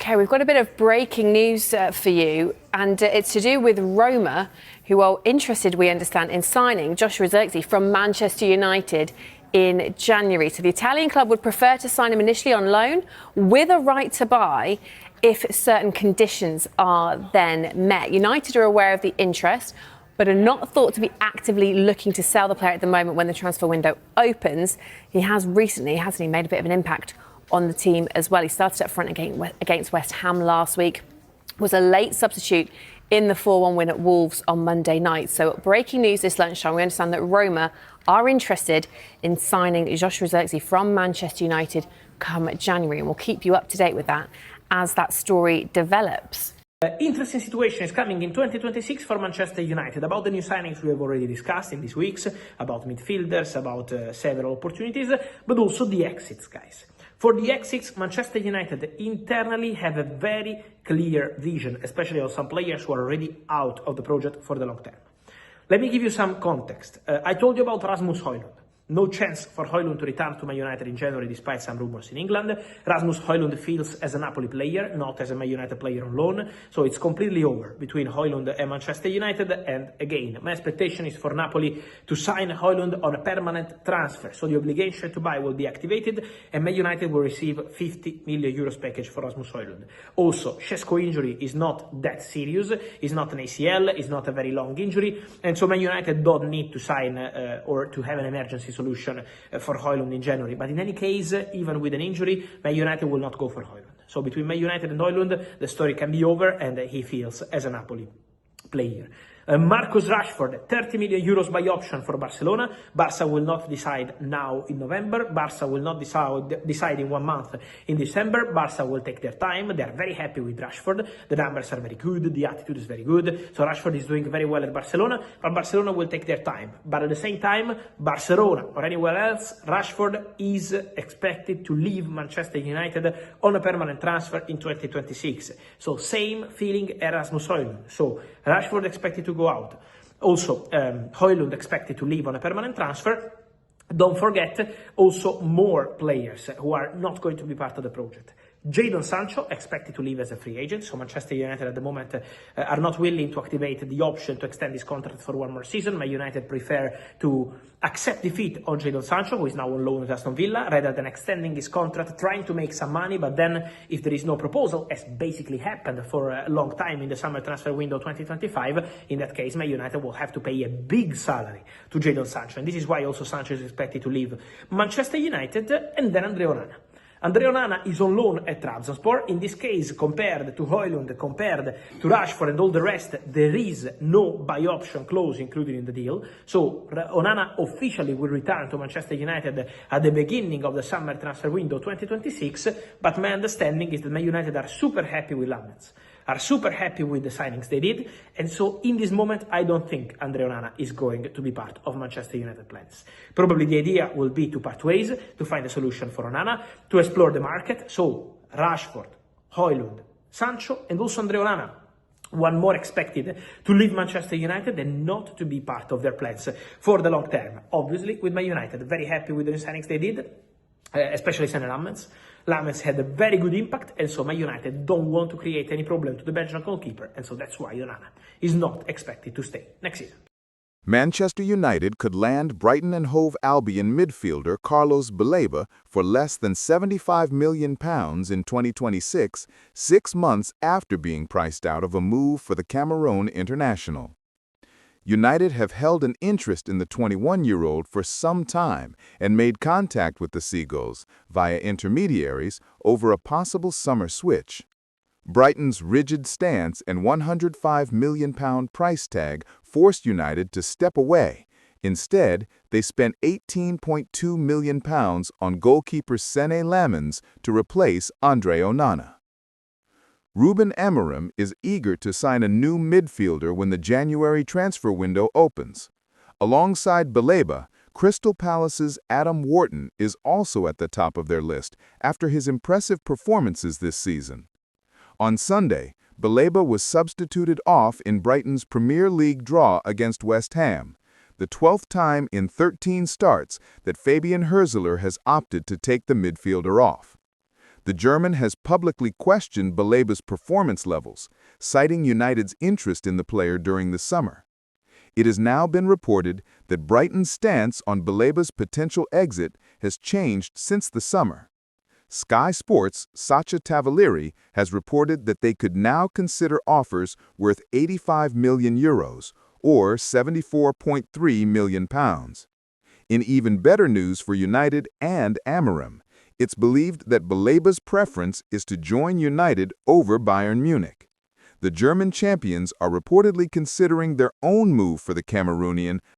Okay, we've got a bit of breaking news for you, and it's to do with Roma, who are interested, we understand, in signing Joshua Zirkzee from Manchester United in January. So the Italian club would prefer to sign him initially on loan with a right to buy if certain conditions are then met. United are aware of the interest, but are not thought to be actively looking to sell the player at the moment when the transfer window opens. He has recently, hasn't he, made a bit of an impact on the team as well. He started up front against West Ham last week, was a late substitute in the 4-1 win at Wolves on Monday night. So breaking news this lunchtime, we understand that Roma are interested in signing Joshua Zirkzee from Manchester United come January, and we'll keep you up to date with that as that story develops. Interesting situation is coming in 2026 for Manchester United. About the new signings we have already discussed in these weeks, about midfielders, about several opportunities, but also the exits, guys. For the exits, Manchester United internally have a very clear vision, especially on some players who are already out of the project for the long term. Let me give you some context. I told you about Rasmus Højlund. No chance for Højlund to return to Man United in January despite some rumors in England. Rasmus Højlund feels as a Napoli player, not as a Man United player on loan. So it's completely over between Højlund and Manchester United. And again, my expectation is for Napoli to sign Højlund on a permanent transfer. So the obligation to buy will be activated and Man United will receive 50 million euros package for Rasmus Højlund. Also, Šeško injury is not that serious. It's not an ACL. It's not a very long injury. And so Man United don't need to sign or to have an emergency solution for Højlund in January. But in any case, even with an injury, Man United will not go for Højlund. So between Man United and Højlund, the story can be over and he feels as a Napoli player. Marcus Rashford, 30 million euros by option for Barcelona. Barca will not decide now in November. Barca will not decide in 1 month in December. Barca will take their time. They are very happy with Rashford. The numbers are very good. The attitude is very good. So Rashford is doing very well at Barcelona, but Barcelona will take their time. But at the same time, Barcelona or anywhere else, Rashford is expected to leave Manchester United on a permanent transfer in 2026. So same feeling Erasmus Højlund. So Rashford expected to go out. Also, Højlund expected to leave on a permanent transfer. Don't forget also more players who are not going to be part of the project. Jadon Sancho expected to leave as a free agent, so Manchester United at the moment are not willing to activate the option to extend his contract for 1 more season. Man United prefer to accept defeat on Jadon Sancho, who is now on loan with Aston Villa, rather than extending his contract, trying to make some money, but then if there is no proposal, as basically happened for a long time in the summer transfer window 2025, in that case, Man United will have to pay a big salary to Jadon Sancho, and this is why also Sancho is expected to leave Manchester United, and then Andre Onana. Andre Onana is on loan at Trabzonspor. In this case, compared to Højlund, compared to Rashford and all the rest, there is no buy option clause included in the deal. So Onana officially will return to Manchester United at the beginning of the summer transfer window 2026. But my understanding is that Man United are super happy with Lammens, are super happy with the signings they did. And so in this moment, I don't think Andre Onana is going to be part of Manchester United plans. Probably the idea will be to part ways, to find a solution for Onana, to explore the market. So Rashford, Højlund, Sancho, and also Andre Onana. One more expected to leave Manchester United and not to be part of their plans for the long term. Obviously, with Man United, very happy with the signings they did, especially Senne Lammens. Lammens had a very good impact, and so Man United don't want to create any problem to the Belgian goalkeeper, and so that's why Onana is not expected to stay next season. Manchester United could land Brighton and Hove Albion midfielder Carlos Baleba for less than £75 million in 2026, 6 months after being priced out of a move for the Cameroon international. United have held an interest in the 21-year-old for some time and made contact with the Seagulls via intermediaries over a possible summer switch. Brighton's rigid stance and £105 million price tag forced United to step away. Instead, they spent £18.2 million on goalkeeper Senne Lammens to replace Andre Onana. Ruben Amorim is eager to sign a new midfielder when the January transfer window opens. Alongside Baleba, Crystal Palace's Adam Wharton is also at the top of their list after his impressive performances this season. On Sunday, Baleba was substituted off in Brighton's Premier League draw against West Ham, the 12th time in 13 starts that Fabian Hürzeler has opted to take the midfielder off. The German has publicly questioned Balaba's performance levels, citing United's interest in the player during the summer. It has now been reported that Brighton's stance on Balaba's potential exit has changed since the summer. Sky Sports' Sacha Tavalieri has reported that they could now consider offers worth €85 million, or £74.3 million. In even better news for United and Amorim, it's believed that Balaba's preference is to join United over Bayern Munich. The German champions are reportedly considering their own move for the Cameroonian